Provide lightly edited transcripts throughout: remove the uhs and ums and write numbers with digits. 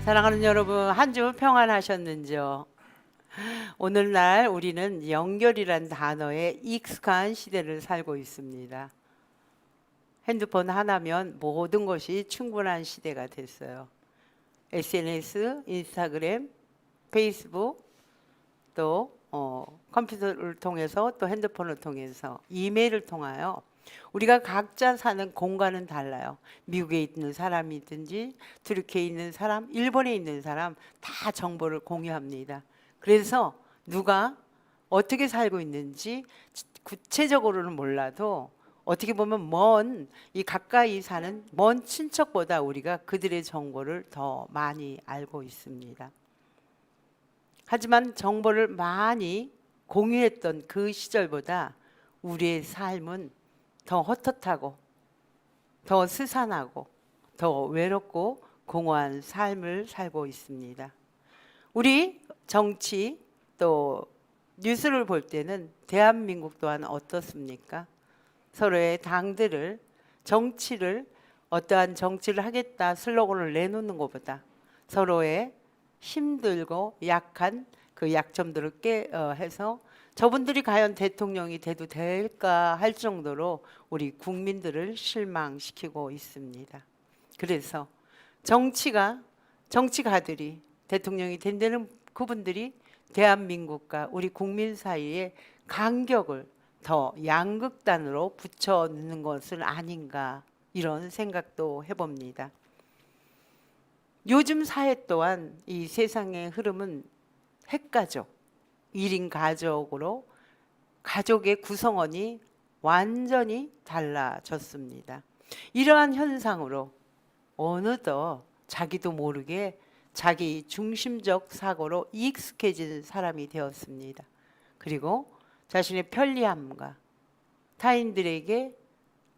사랑하는 여러분, 한 주 평안하셨는지요? 오늘날 우리는 연결이란 단어에 익숙한 시대를 살고 있습니다. 핸드폰 하나면 모든 것이 충분한 시대가 됐어요. SNS, 인스타그램, 페이스북, 또 컴퓨터를 통해서, 또 핸드폰을 통해서, 이메일을 통하여 우리가 각자 사는 공간은 달라요. 미국에 있는 사람이든지 터키에 있는 사람, 일본에 있는 사람 다 정보를 공유합니다. 그래서 누가 어떻게 살고 있는지 구체적으로는 몰라도 어떻게 보면 이 가까이 사는 먼 친척보다 우리가 그들의 정보를 더 많이 알고 있습니다. 하지만 정보를 많이 공유했던 그 시절보다 우리의 삶은 더 헛헛하고 더 스산하고 더 외롭고 공허한 삶을 살고 있습니다. 우리 정치 또 뉴스를 볼 때는 대한민국 또한 어떻습니까? 서로의 당들을 정치를 어떠한 정치를 하겠다 슬로건을 내놓는 것보다 서로의 힘들고 약한 그 약점들을 해서 저분들이 과연 대통령이 돼도 될까 할 정도로 우리 국민들을 실망시키고 있습니다. 그래서 정치가들이 대통령이 된다는 그분들이 대한민국과 우리 국민 사이에 간격을 더 양극단으로 붙여넣는 것은 아닌가 이런 생각도 해봅니다. 요즘 사회 또한 이 세상의 흐름은 핵가족, 1인 가족으로 가족의 구성원이 완전히 달라졌습니다. 이러한 현상으로 어느덧 자기도 모르게 자기 중심적 사고로 익숙해진 사람이 되었습니다. 그리고 자신의 편리함과 타인들에게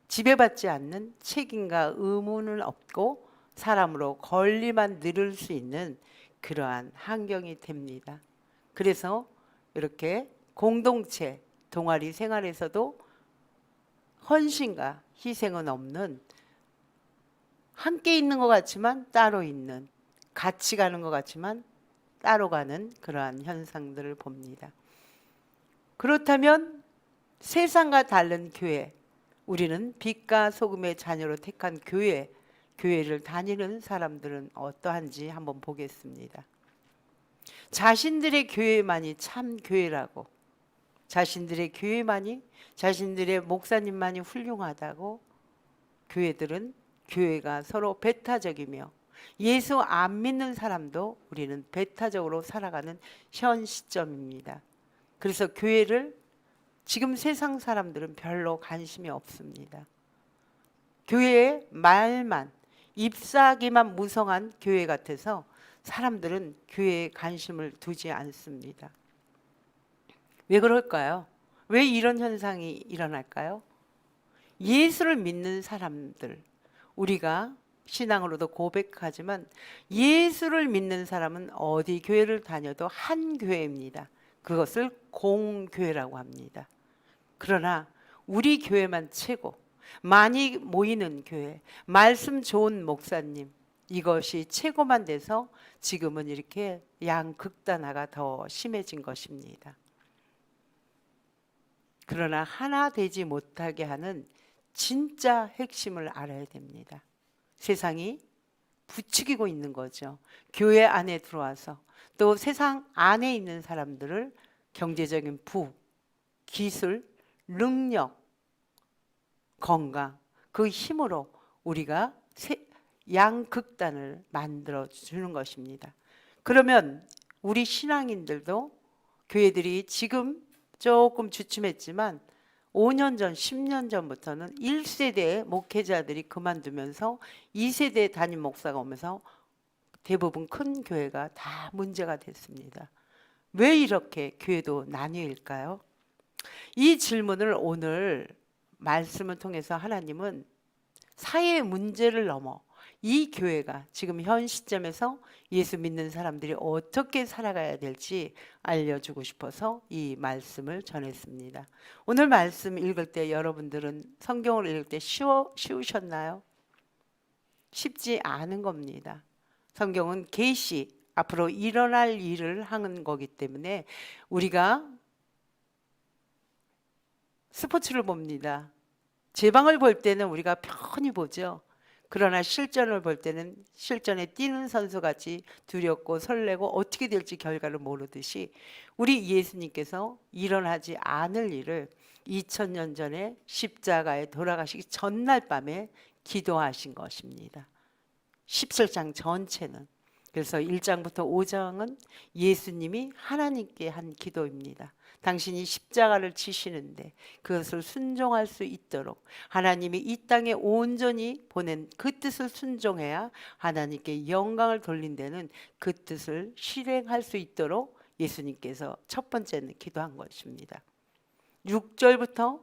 지배받지 않는 책임과 의무는 없고 사람으로 권리만 늘을 수 있는 그러한 환경이 됩니다. 그래서 이렇게 공동체, 동아리 생활에서도 헌신과 희생은 없는 함께 있는 것 같지만 따로 있는 같이 가는 것 같지만 따로 가는 그러한 현상들을 봅니다. 그렇다면 세상과 다른 교회, 우리는 빛과 소금의 자녀로 택한 교회를 다니는 사람들은 어떠한지 한번 보겠습니다. 자신들의 교회만이 참 교회라고, 자신들의 목사님만이 훌륭하다고 교회가 서로 배타적이며 예수 안 믿는 사람도 우리는 배타적으로 살아가는 현 시점입니다. 그래서 교회를 지금 세상 사람들은 별로 관심이 없습니다. 교회의 말만, 잎사귀만 무성한 교회 같아서 사람들은 교회에 관심을 두지 않습니다. 왜 그럴까요? 왜 이런 현상이 일어날까요? 예수를 믿는 사람들, 우리가 신앙으로도 고백하지만 예수를 믿는 사람은 어디 교회를 다녀도 한 교회입니다. 그것을 공교회라고 합니다. 그러나 우리 교회만 최고, 많이 모이는 교회, 말씀 좋은 목사님, 이것이 최고만 돼서 지금은 이렇게 양극단화가 더 심해진 것입니다. 그러나 하나 되지 못하게 하는 진짜 핵심을 알아야 됩니다. 세상이 부추기고 있는 거죠. 교회 안에 들어와서 또 세상 안에 있는 사람들을 경제적인 기술, 능력, 건강, 그 힘으로 우리가 양극단을 만들어 주는 것입니다. 그러면 우리 신앙인들도 교회들이 지금 조금 주춤했지만 5년 전, 10년 전부터는 1세대 목회자들이 그만두면서 2세대 담임 목사가 오면서 대부분 큰 교회가 다 문제가 됐습니다. 왜 이렇게 교회도 나뉘일까요? 이 질문을 오늘 말씀을 통해서 하나님은 사회의 문제를 넘어 이 교회가 지금 현 시점에서 예수 믿는 사람들이 어떻게 살아가야 될지 알려주고 싶어서 이 말씀을 전했습니다. 오늘 말씀 읽을 때 여러분들은 성경을 읽을 때 쉬우셨나요? 쉽지 않은 겁니다. 성경은 계시, 앞으로 일어날 일을 하는 거기 때문에 우리가 스포츠를 봅니다. 제방을 볼 때는 우리가 편히 보죠. 그러나 실전을 볼 때는 실전에 뛰는 선수같이 두렵고 설레고 어떻게 될지 결과를 모르듯이 우리 예수님께서 일어나지 않을 일을 2000년 전에 십자가에 돌아가시기 전날 밤에 기도하신 것입니다. 17장 전체는. 그래서 1장부터 5장은 예수님이 하나님께 한 기도입니다. 당신이 십자가를 지시는데 그것을 순종할 수 있도록 하나님이 이 땅에 온전히 보낸 그 뜻을 순종해야 하나님께 영광을 돌린 데는 그 뜻을 실행할 수 있도록 예수님께서 첫 번째는 기도한 것입니다. 6절부터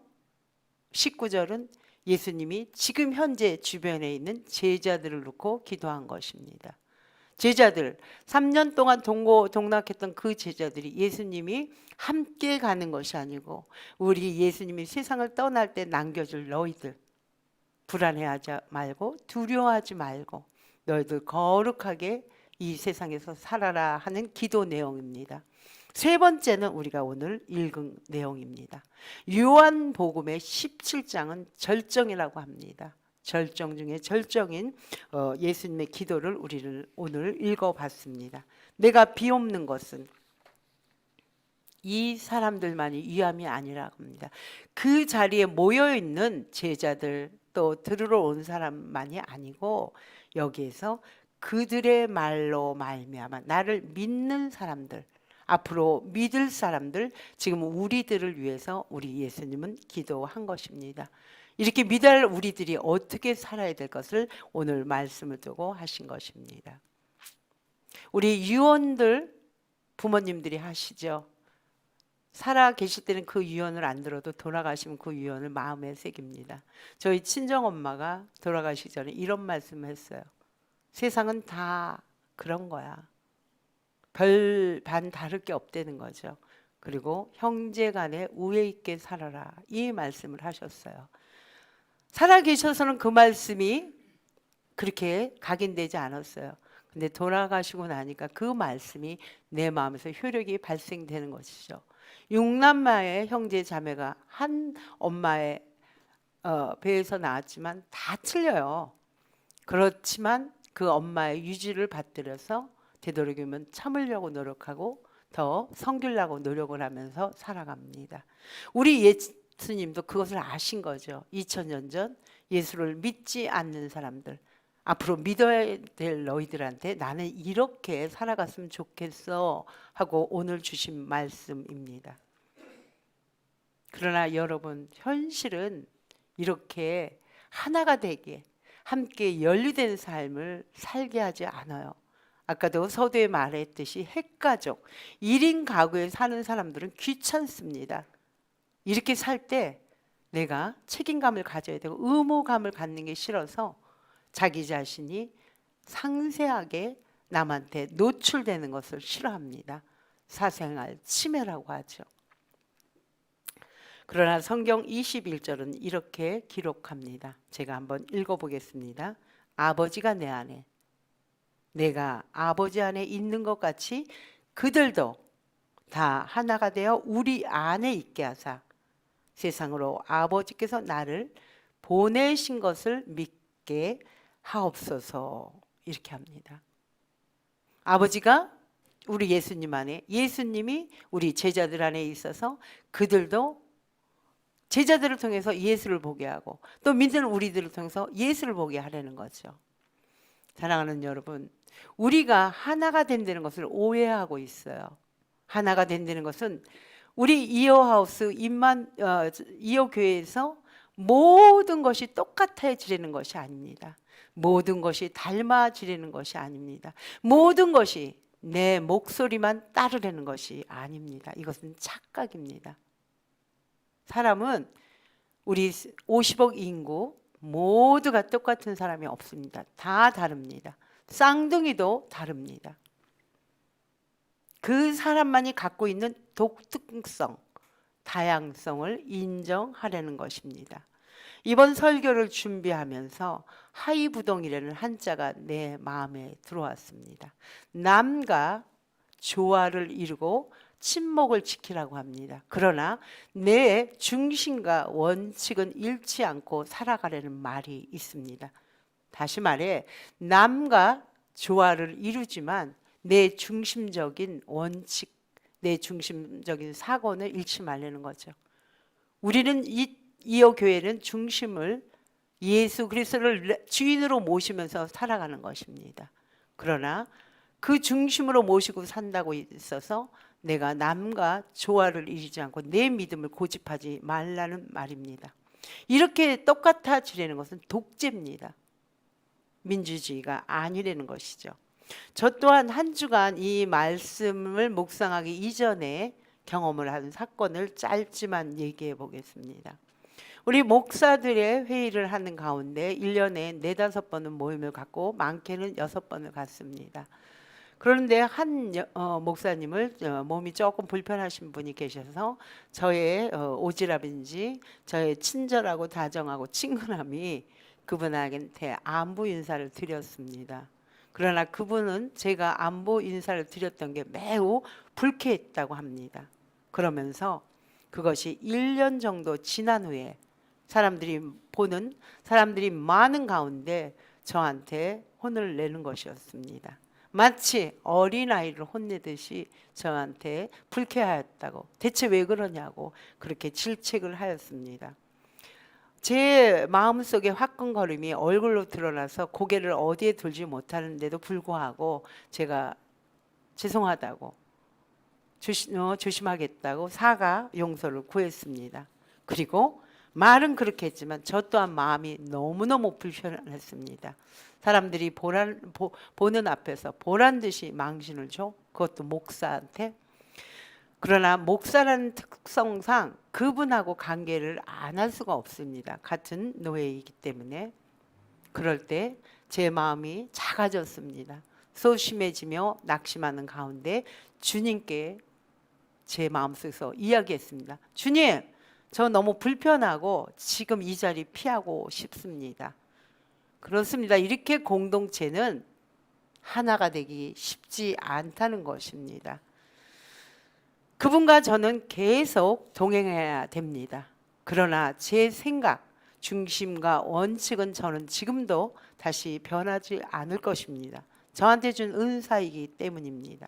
19절은 예수님이 지금 현재 주변에 있는 제자들을 놓고 기도한 것입니다. 제자들 3년 동안 동고동락했던 그 제자들이 예수님이 함께 가는 것이 아니고 우리 예수님이 세상을 떠날 때 남겨줄 너희들 불안해하지 말고 두려워하지 말고 너희들 거룩하게 이 세상에서 살아라 하는 기도 내용입니다. 세 번째는 우리가 오늘 읽은 내용입니다. 요한복음의 17장은 절정이라고 합니다. 절정 중에 절정인 예수님의 기도를 우리를 오늘 읽어봤습니다. 내가 비옵는 것은 이 사람들만이 위함이 아니라고 합니다. 그 자리에 모여있는 제자들 또 들으러 온 사람만이 아니고 여기에서 그들의 말로 말미암아 나를 믿는 사람들 앞으로 믿을 사람들 지금 우리들을 위해서 우리 예수님은 기도한 것입니다. 이렇게 믿을 우리들이 어떻게 살아야 될 것을 오늘 말씀을 두고 하신 것입니다. 우리 유언들 부모님들이 하시죠. 살아 계실 때는 그 유언을 안 들어도 돌아가시면 그 유언을 마음에 새깁니다. 저희 친정엄마가 돌아가시기 전에 이런 말씀을 했어요. 세상은 다 그런 거야. 별반 다를 게 없다는 거죠. 그리고 형제 간에 우애 있게 살아라. 이 말씀을 하셨어요. 살아 계셔서는 그 말씀이 그렇게 각인되지 않았어요. 근데 돌아가시고 나니까 그 말씀이 내 마음에서 효력이 발생되는 것이죠. 육남마의 형제 자매가 한 엄마의 배에서 나왔지만 다 틀려요. 그렇지만 그 엄마의 유지를 받들여서 되도록이면 참으려고 노력하고 더 섬기려고 노력을 하면서 살아갑니다. 우리 예수님도 그것을 아신 거죠. 2000년 전 예수를 믿지 않는 사람들 앞으로 믿어야 될 너희들한테 나는 이렇게 살아갔으면 좋겠어 하고 오늘 주신 말씀입니다. 그러나 여러분 현실은 이렇게 하나가 되게 함께 연루된 삶을 살게 하지 않아요. 아까도 서두에 말했듯이 핵가족 1인 가구에 사는 사람들은 귀찮습니다. 이렇게 살 때 내가 책임감을 가져야 되고 의무감을 갖는 게 싫어서 자기 자신이 상세하게 남한테 노출되는 것을 싫어합니다. 사생활 침해라고 하죠. 그러나 성경 21절은 이렇게 기록합니다. 제가 한번 읽어보겠습니다. 아버지가 내 안에 내가 아버지 안에 있는 것 같이 그들도 다 하나가 되어 우리 안에 있게 하사 세상으로 아버지께서 나를 보내신 것을 믿게 하옵소서. 이렇게 합니다. 아버지가 우리 예수님 안에 예수님이 우리 제자들 안에 있어서 그들도 제자들을 통해서 예수를 보게 하고 또 믿는 우리들을 통해서 예수를 보게 하려는 거죠. 사랑하는 여러분, 우리가 하나가 된다는 것을 오해하고 있어요. 하나가 된다는 것은 우리 이어하우스 이어교회에서 모든 것이 똑같아지려는 것이 아닙니다. 모든 것이 닮아지려는 것이 아닙니다. 모든 것이 내 목소리만 따르려는 것이 아닙니다. 이것은 착각입니다. 사람은 우리 50억 인구 모두가 똑같은 사람이 없습니다. 다 다릅니다. 쌍둥이도 다릅니다. 그 사람만이 갖고 있는 독특성, 다양성을 인정하려는 것입니다. 이번 설교를 준비하면서 하이부동이라는 한자가 내 마음에 들어왔습니다. 남과 조화를 이루고 친목을 지키라고 합니다. 그러나 내 중심과 원칙은 잃지 않고 살아가려는 말이 있습니다. 다시 말해 남과 조화를 이루지만 내 중심적인 원칙, 내 중심적인 사고는 잃지 말라는 거죠. 우리는 이어 교회는 중심을 예수 그리스도를 주인으로 모시면서 살아가는 것입니다. 그러나 그 중심으로 모시고 산다고 있어서 내가 남과 조화를 이루지 않고 내 믿음을 고집하지 말라는 말입니다. 이렇게 똑같아지려는 것은 독재입니다. 민주주의가 아니라는 것이죠. 저 또한 한 주간 이 말씀을 묵상하기 이전에 경험을 한 사건을 짧지만 얘기해 보겠습니다. 우리 목사들의 회의를 하는 가운데 1년에 4-5번은 모임을 갖고 많게는 6번을 갔습니다. 그런데 한 목사님을 몸이 조금 불편하신 분이 계셔서 저의 오지랖인지 저의 친절하고 다정하고 친근함이 그분한테 안부 인사를 드렸습니다. 그러나 그분은 제가 안부 인사를 드렸던 게 매우 불쾌했다고 합니다. 그러면서 그것이 1년 정도 지난 후에 사람들이 많은 가운데 저한테 혼을 내는 것이었습니다. 마치 어린아이를 혼내듯이 저한테 불쾌하였다고, 대체 왜 그러냐고 그렇게 질책을 하였습니다. 제 마음속에 화끈거림이 얼굴로 드러나서 고개를 어디에 들지 못하는데도 불구하고 제가 죄송하다고 조심하겠다고 사과 용서를 구했습니다. 그리고 말은 그렇게 했지만 저 또한 마음이 너무너무 불편했습니다. 사람들이 보는 앞에서 보란 듯이 망신을 줘, 그것도 목사한테. 그러나 목사라는 특성상 그분하고 관계를 안 할 수가 없습니다. 같은 노예이기 때문에. 그럴 때 제 마음이 작아졌습니다. 소심해지며 낙심하는 가운데 주님께 제 마음속에서 이야기했습니다. 주님, 저 너무 불편하고 지금 이 자리 피하고 싶습니다. 그렇습니다. 이렇게 공동체는 하나가 되기 쉽지 않다는 것입니다. 그분과 저는 계속 동행해야 됩니다. 그러나 제 생각, 중심과 원칙은 저는 지금도 다시 변하지 않을 것입니다. 저한테 준 은사이기 때문입니다.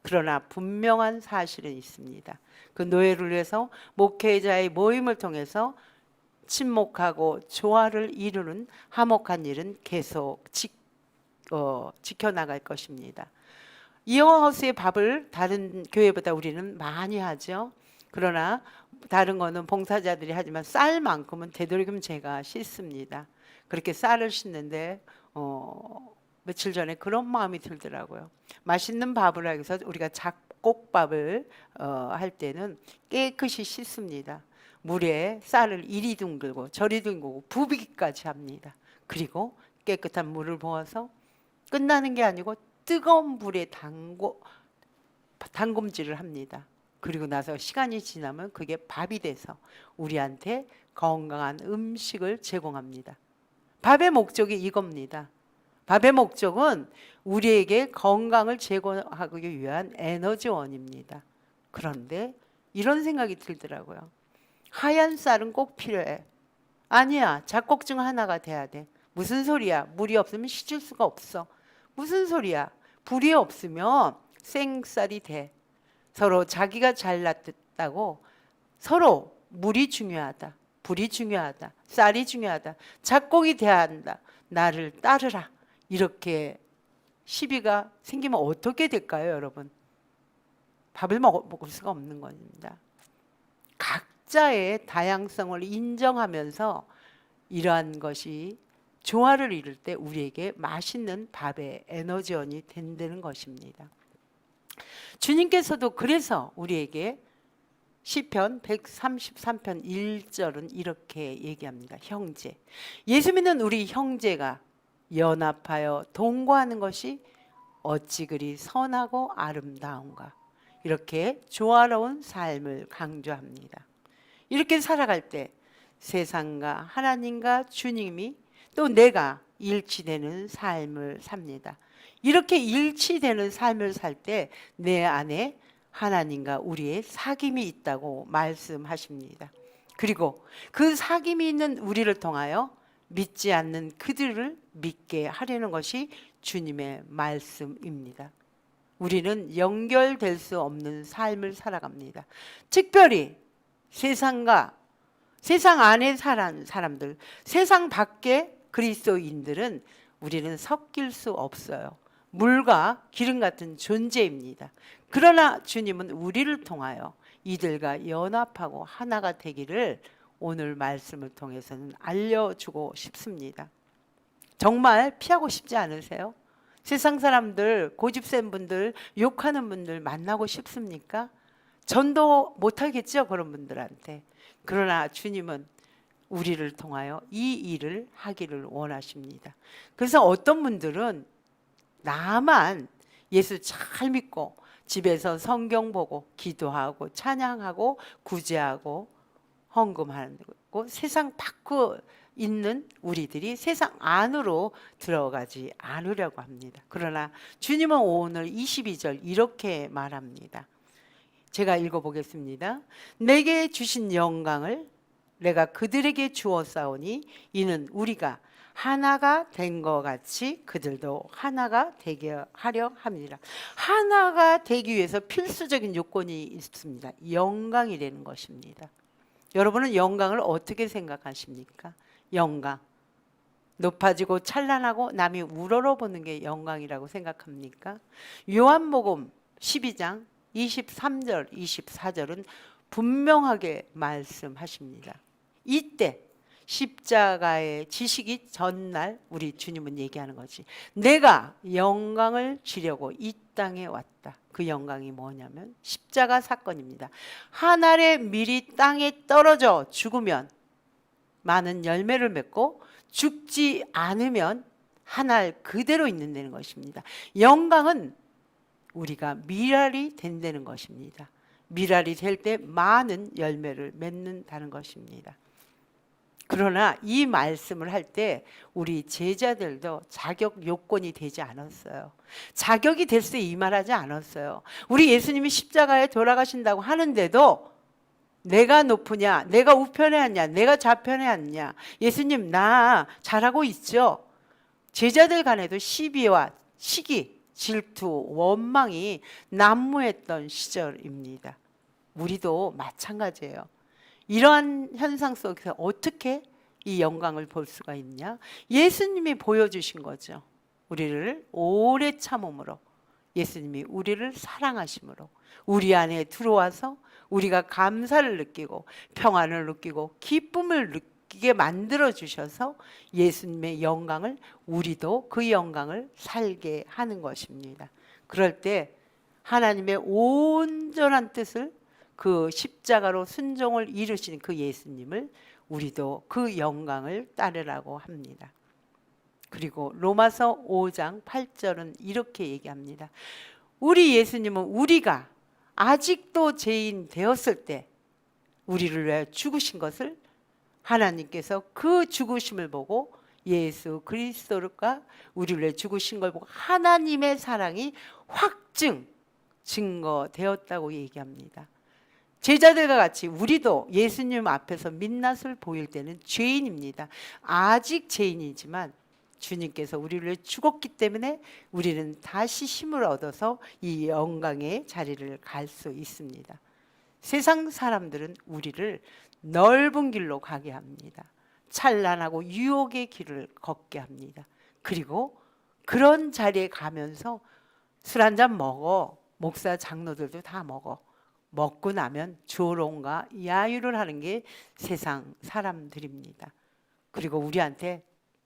그러나 분명한 사실은 있습니다. 그 노예를 위해서 목회자의 모임을 통해서 친목하고 조화를 이루는 화목한 일은 계속 지켜나갈 것입니다. 이어하우스의 밥을 다른 교회보다 우리는 많이 하죠. 그러나 다른 거는 봉사자들이 하지만 쌀만큼은 되도록이면 제가 씻습니다. 그렇게 쌀을 씻는데 며칠 전에 그런 마음이 들더라고요. 맛있는 밥을 하기 위해서 우리가 잡곡밥을 할 때는 깨끗이 씻습니다. 물에 쌀을 이리 둥글고 저리 둥글고 부비기까지 합니다. 그리고 깨끗한 물을 부어서 끝나는 게 아니고 뜨거운 불에 담금질을 합니다. 그리고 나서 시간이 지나면 그게 밥이 돼서 우리한테 건강한 음식을 제공합니다. 밥의 목적이 이겁니다. 밥의 목적은 우리에게 건강을 제공하기 위한 에너지원입니다. 그런데 이런 생각이 들더라고요. 하얀 쌀은 꼭 필요해. 아니야, 잡곡 중 하나가 돼야 돼. 무슨 소리야? 물이 없으면 씻을 수가 없어. 무슨 소리야? 불이 없으면 생쌀이 돼. 서로 자기가 잘났다고 서로 물이 중요하다. 불이 중요하다. 쌀이 중요하다. 잡곡이 돼야 한다. 나를 따르라. 이렇게 시비가 생기면 어떻게 될까요, 여러분? 밥을 먹을 수가 없는 겁니다. 각자의 다양성을 인정하면서 이러한 것이 조화를 이룰 때 우리에게 맛있는 밥의 에너지원이 된다는 것입니다. 주님께서도 그래서 우리에게 시편 133편 1절은 이렇게 얘기합니다. 형제. 예수 믿는 우리 형제가 연합하여 동거하는 것이 어찌 그리 선하고 아름다운가. 이렇게 조화로운 삶을 강조합니다. 이렇게 살아갈 때 세상과 하나님과 주님이 또 내가 일치되는 삶을 삽니다. 이렇게 일치되는 삶을 살 때 내 안에 하나님과 우리의 사귐이 있다고 말씀하십니다. 그리고 그 사귐이 있는 우리를 통하여 믿지 않는 그들을 믿게 하려는 것이 주님의 말씀입니다. 우리는 연결될 수 없는 삶을 살아갑니다. 특별히 세상과 세상 안에 사는 사람들, 세상 밖의 그리스도인들은 우리는 섞일 수 없어요. 물과 기름 같은 존재입니다. 그러나 주님은 우리를 통하여 이들과 연합하고 하나가 되기를 오늘 말씀을 통해서는 알려주고 싶습니다. 정말 피하고 싶지 않으세요? 세상 사람들, 고집센 분들, 욕하는 분들 만나고 싶습니까? 전도 못하겠죠, 그런 분들한테. 그러나 주님은 우리를 통하여 이 일을 하기를 원하십니다. 그래서 어떤 분들은 나만 예수 잘 믿고 집에서 성경 보고 기도하고 찬양하고 구제하고 헌금하고 세상 밖에 있는 우리들이 세상 안으로 들어가지 않으려고 합니다. 그러나 주님은 오늘 22절 이렇게 말합니다. 제가 읽어보겠습니다. 내게 주신 영광을 내가 그들에게 주었사오니 이는 우리가 하나가 된 것 같이 그들도 하나가 되게 하려 합니다. 하나가 되기 위해서 필수적인 요건이 있습니다. 영광이라는 것입니다. 여러분은 영광을 어떻게 생각하십니까? 영광. 높아지고 찬란하고 남이 우러러보는 게 영광이라고 생각합니까? 요한복음 12장 23절, 24절은 분명하게 말씀하십니다. 이때 십자가의 지식이 전날 우리 주님은 얘기하는 거지. 내가 영광을 주려고 이 땅에 왔다. 그 영광이 뭐냐면 십자가 사건입니다. 한 알의 밀이 땅에 떨어져 죽으면 많은 열매를 맺고 죽지 않으면 한 알 그대로 있는다는 것입니다. 영광은 우리가 밀알이 된다는 것입니다. 밀알이 될 때 많은 열매를 맺는다는 것입니다. 그러나 이 말씀을 할 때 우리 제자들도 자격 요건이 되지 않았어요. 자격이 됐을 때 이 말하지 않았어요. 우리 예수님이 십자가에 돌아가신다고 하는데도 내가 높으냐, 내가 우편에 앉냐, 내가 좌편에 앉냐, 예수님 나 잘하고 있죠. 제자들 간에도 시비와 시기, 질투, 원망이 난무했던 시절입니다. 우리도 마찬가지예요. 이러한 현상 속에서 어떻게 이 영광을 볼 수가 있냐? 예수님이 보여주신 거죠. 우리를 오래 참음으로, 예수님이 우리를 사랑하심으로 우리 안에 들어와서 우리가 감사를 느끼고 평안을 느끼고 기쁨을 느끼게 만들어 주셔서 예수님의 영광을, 우리도 그 영광을 살게 하는 것입니다. 그럴 때 하나님의 온전한 뜻을, 그 십자가로 순종을 이루신 그 예수님을 우리도 그 영광을 따르라고 합니다. 그리고 로마서 5장 8절은 이렇게 얘기합니다. 우리 예수님은 우리가 아직도 죄인 되었을 때 우리를 위해 죽으신 것을 하나님께서 그 죽으심을 보고 예수 그리스도가 우리를 위해 죽으신 걸 보고 하나님의 사랑이 확증, 증거되었다고 얘기합니다. 제자들과 같이 우리도 예수님 앞에서 민낯을 보일 때는 죄인입니다. 아직 죄인이지만 주님께서 우리를 위해 죽었기 때문에 우리는 다시 힘을 얻어서 이 영광의 자리를 갈 수 있습니다. 세상 사람들은 우리를 넓은 길로 가게 합니다. 찬란하고 유혹의 길을 걷게 합니다. 그리고 그런 자리에 가면서 술 한잔 먹어. 목사 장로들도 다 먹어. 먹고 나면 조롱과 야유를 하는 게 세상 사람들입니다. 그리고 우리한테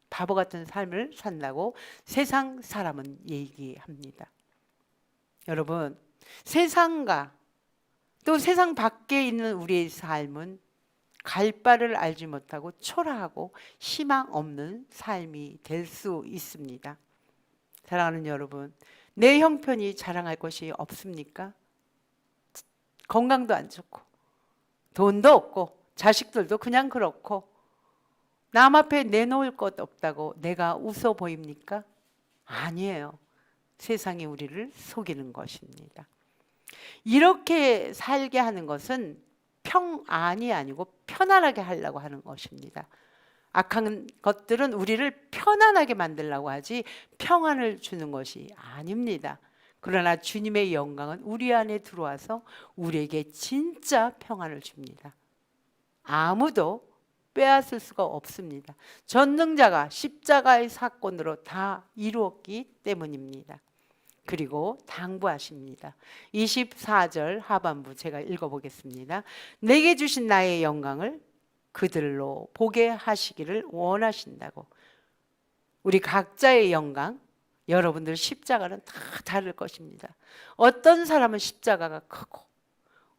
바보 같은 삶을 산다고 세상 사람은 얘기합니다. 여러분, 세상과 또 세상 밖에 있는 우리의 삶은 갈 바를 알지 못하고 초라하고 희망 없는 삶이 될 수 있습니다. 사랑하는 여러분, 내 형편이 자랑할 것이 없습니까? 건강도 안 좋고 돈도 없고 자식들도 그냥 그렇고 남 앞에 내놓을 것 없다고 내가 웃어 보입니까? 아니에요. 세상이 우리를 속이는 것입니다. 이렇게 살게 하는 것은 평안이 아니고 편안하게 하려고 하는 것입니다. 악한 것들은 우리를 편안하게 만들려고 하지 평안을 주는 것이 아닙니다. 그러나 주님의 영광은 우리 안에 들어와서 우리에게 진짜 평안을 줍니다. 아무도 빼앗을 수가 없습니다. 전능자가 십자가의 사건으로 다 이루었기 때문입니다. 그리고 당부하십니다. 24절 하반부 제가 읽어보겠습니다. 내게 주신 나의 영광을 그들로 보게 하시기를 원하신다고. 우리 각자의 영광, 여러분들 십자가는 다 다를 것입니다. 어떤 사람은 십자가가 크고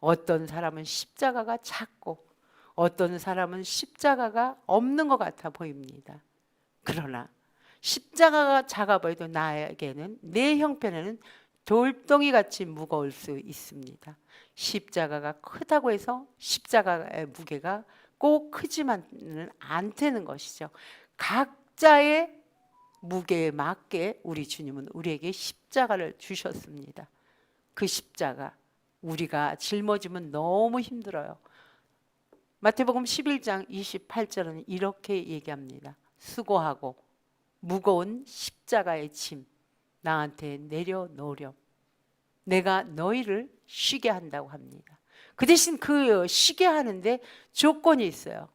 어떤 사람은 십자가가 작고 어떤 사람은 십자가가 없는 것 같아 보입니다. 그러나 십자가가 작아 보여도 나에게는, 내 형편에는 돌덩이 같이 무거울 수 있습니다. 십자가가 크다고 해서 십자가의 무게가 꼭 크지만은 않다는 것이죠. 각자의 무게에 맞게 우리 주님은 우리에게 십자가를 주셨습니다. 그 십자가 우리가 짊어지면 너무 힘들어요. 마태복음 11장 28절은 이렇게 얘기합니다. 수고하고 무거운 십자가의 짐 나한테 내려놓으렴. 내가 너희를 쉬게 한다고 합니다. 그 대신 그 쉬게 하는데 조건이 있어요.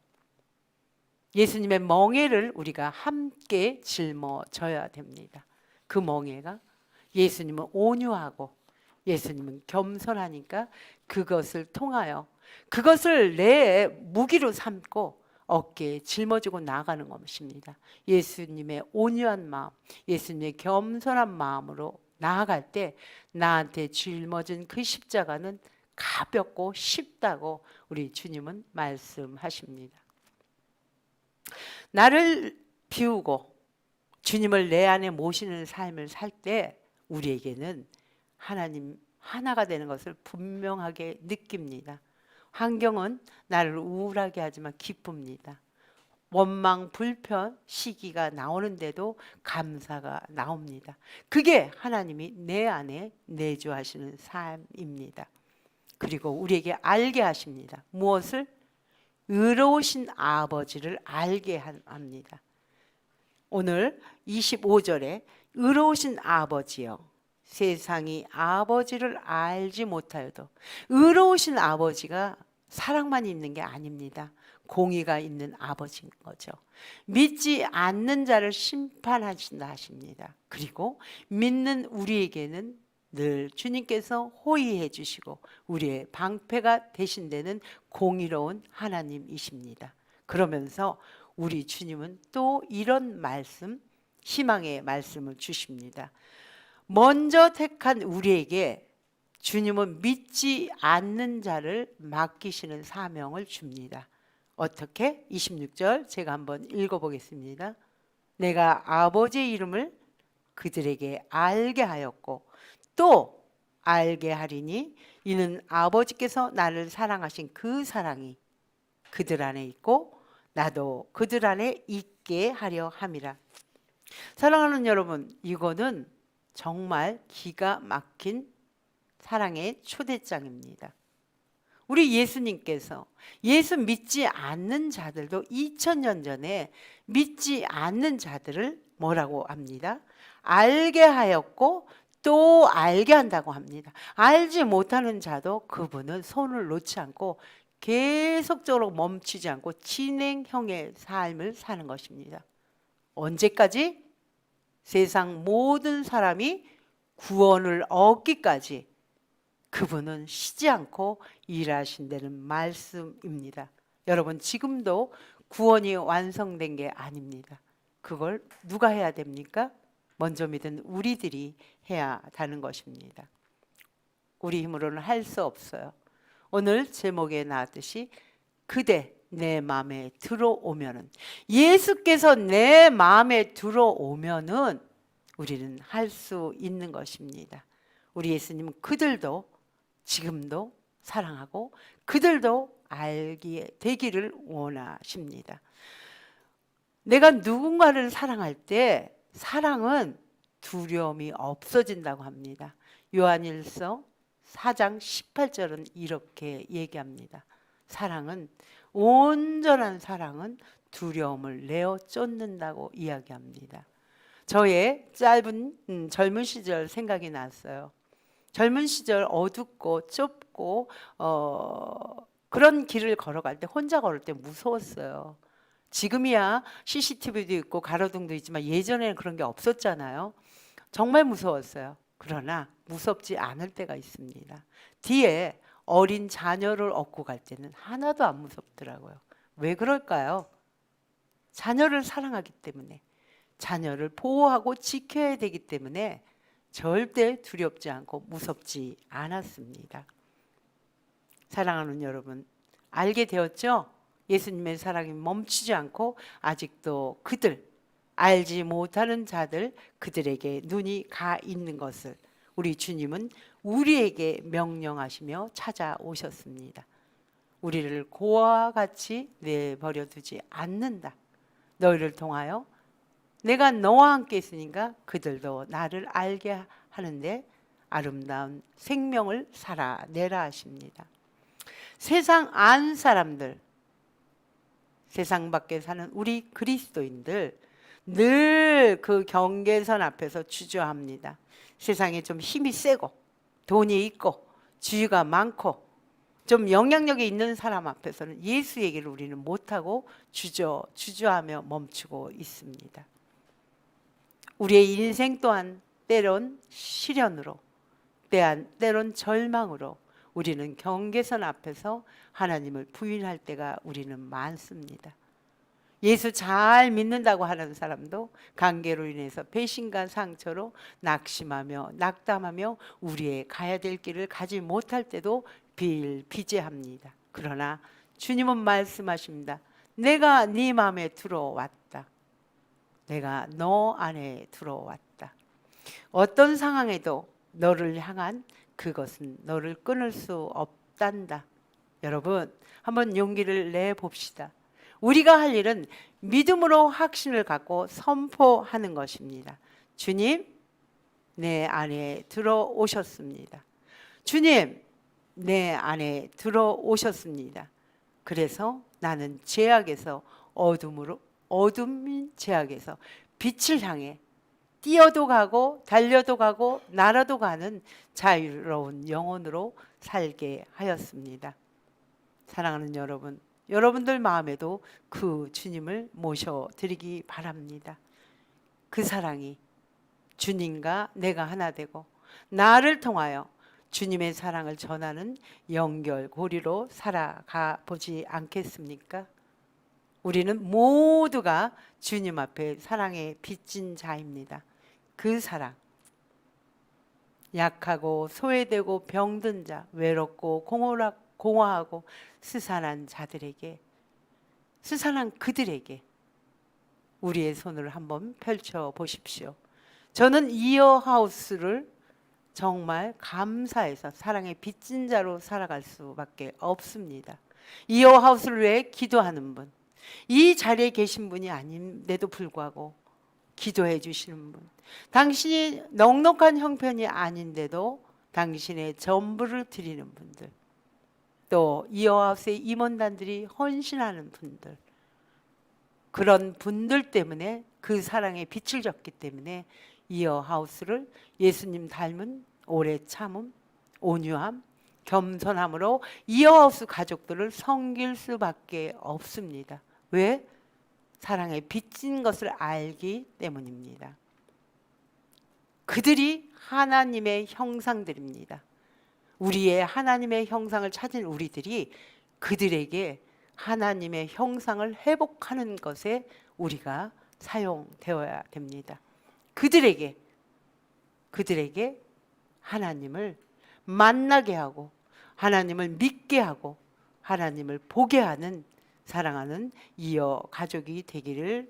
예수님의 멍에를 우리가 함께 짊어져야 됩니다. 그 멍에가 예수님은 온유하고 예수님은 겸손하니까 그것을 통하여 그것을 내 무기로 삼고 어깨에 짊어지고 나가는 것입니다. 예수님의 온유한 마음, 예수님의 겸손한 마음으로 나아갈 때 나한테 짊어진 그 십자가는 가볍고 쉽다고 우리 주님은 말씀하십니다. 나를 비우고 주님을 내 안에 모시는 삶을 살 때 우리에게는 하나님 하나가 되는 것을 분명하게 느낍니다. 환경은 나를 우울하게 하지만 기쁩니다. 원망, 불편, 시기가 나오는데도 감사가 나옵니다. 그게 하나님이 내 안에 내주하시는 삶입니다. 그리고 우리에게 알게 하십니다. 무엇을? 의로우신 아버지를 알게 합니다. 오늘 25절에 의로우신 아버지여 세상이 아버지를 알지 못하여도, 의로우신 아버지가 사랑만 있는 게 아닙니다. 공의가 있는 아버지인 거죠. 믿지 않는 자를 심판하신다 하십니다. 그리고 믿는 우리에게는 늘 주님께서 호의해 주시고 우리의 방패가 되신 데는 공의로운 하나님이십니다. 그러면서 우리 주님은 또 이런 말씀, 희망의 말씀을 주십니다. 먼저 택한 우리에게 주님은 믿지 않는 자를 맡기시는 사명을 줍니다. 어떻게? 26절 제가 한번 읽어보겠습니다. 내가 아버지의 이름을 그들에게 알게 하였고 또 알게 하리니 이는 아버지께서 나를 사랑하신 그 사랑이 그들 안에 있고 나도 그들 안에 있게 하려 함이라. 사랑하는 여러분, 이거는 정말 기가 막힌 사랑의 초대장입니다. 우리 예수님께서 예수 믿지 않는 자들도 2000년 전에 믿지 않는 자들을 뭐라고 합니다? 알게 하였고 또 알게 한다고 합니다. 알지 못하는 자도 그분은 손을 놓지 않고 계속적으로 멈추지 않고 진행형의 삶을 사는 것입니다. 언제까지? 세상 모든 사람이 구원을 얻기까지 그분은 쉬지 않고 일하신다는 말씀입니다. 여러분, 지금도 구원이 완성된 게 아닙니다. 그걸 누가 해야 됩니까? 먼저 믿은 우리들이 해야 하는 것입니다. 우리 힘으로는 할 수 없어요. 오늘 제목에 나왔듯이 그대 내 마음에 들어오면은, 예수께서 내 마음에 들어오면은 우리는 할 수 있는 것입니다. 우리 예수님은 그들도 지금도 사랑하고 그들도 알게 되기를 원하십니다. 내가 누군가를 사랑할 때 사랑은 두려움이 없어진다고 합니다. 요한일서 4장 18절은 이렇게 얘기합니다. 온전한 사랑은 두려움을 내어 쫓는다고 이야기합니다. 저의 짧은 젊은 시절 생각이 났어요. 젊은 시절 어둡고 좁고 그런 길을 걸어갈 때, 혼자 걸을 때 무서웠어요. 지금이야 CCTV도 있고 가로등도 있지만 예전에는 그런 게 없었잖아요. 정말 무서웠어요. 그러나 무섭지 않을 때가 있습니다. 뒤에 어린 자녀를 업고 갈 때는 하나도 안 무섭더라고요. 왜 그럴까요? 자녀를 사랑하기 때문에, 자녀를 보호하고 지켜야 되기 때문에 절대 두렵지 않고 무섭지 않았습니다. 사랑하는 여러분, 알게 되었죠? 예수님의 사랑이 멈추지 않고 아직도 그들, 알지 못하는 자들, 그들에게 눈이 가 있는 것을 우리 주님은 우리에게 명령하시며 찾아오셨습니다. 우리를 고아와 같이 내버려 두지 않는다. 너희를 통하여 내가 너와 함께 있으니까 그들도 나를 알게 하는데 아름다운 생명을 살아내라 하십니다. 세상 안 사람들, 세상 밖에 사는 우리 그리스도인들 늘 그 경계선 앞에서 주저합니다. 세상에 좀 힘이 세고 돈이 있고 지위가 많고 좀 영향력이 있는 사람 앞에서는 예수 얘기를 우리는 못하고 주저하며 멈추고 있습니다. 우리의 인생 또한 때론 시련으로, 때론 절망으로 우리는 경계선 앞에서 하나님을 부인할 때가 우리는 많습니다. 예수 잘 믿는다고 하는 사람도 관계로 인해서 배신과 상처로 낙심하며 낙담하며 우리의 가야 될 길을 가지 못할 때도 비일비재합니다. 그러나 주님은 말씀하십니다. 내가 네 마음에 들어왔다. 내가 너 안에 들어왔다. 어떤 상황에도 너를 향한 그것은 너를 끊을 수 없단다. 여러분, 한번 용기를 내봅시다. 우리가 할 일은 믿음으로 확신을 갖고 선포하는 것입니다. 주님, 내 안에 들어오셨습니다. 주님, 내 안에 들어오셨습니다. 그래서 나는 죄악에서 어둠인 죄악에서 빛을 향해 뛰어도 가고 달려도 가고 날아도 가는 자유로운 영혼으로 살게 하였습니다. 사랑하는 여러분, 여러분들 마음에도 그 주님을 모셔드리기 바랍니다. 그 사랑이 주님과 내가 하나 되고 나를 통하여 주님의 사랑을 전하는 연결고리로 살아가 보지 않겠습니까? 우리는 모두가 주님 앞에 사랑에 빚진 자입니다. 그 사랑, 약하고 소외되고 병든 자, 외롭고 공허하고 스산한 자들에게, 스산한 그들에게 우리의 손을 한번 펼쳐 보십시오. 저는 이어하우스를 정말 감사해서 사랑의 빚진 자로 살아갈 수밖에 없습니다. 이어하우스를 위해 기도하는 분, 이 자리에 계신 분이 아닌데도 불구하고 기도해 주시는 분, 당신이 넉넉한 형편이 아닌데도 당신의 전부를 드리는 분들, 또 이어하우스의 임원단들이 헌신하는 분들, 그런 분들 때문에 그 사랑의 빛을 졌기 때문에 이어하우스를 예수님 닮은 오래 참음, 온유함, 겸손함으로 이어하우스 가족들을 섬길 수밖에 없습니다. 왜? 사랑에 빚진 것을 알기 때문입니다. 그들이 하나님의 형상들입니다. 우리의 하나님의 형상을 찾은 우리들이 그들에게 하나님의 형상을 회복하는 것에 우리가 사용되어야 됩니다. 그들에게 하나님을 만나게 하고 하나님을 믿게 하고 하나님을 보게 하는 사랑하는 이어 가족이 되기를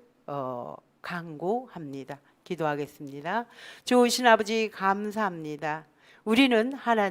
간구합니다. 기도하겠습니다. 좋으신 아버지 감사합니다. 우리는 하나님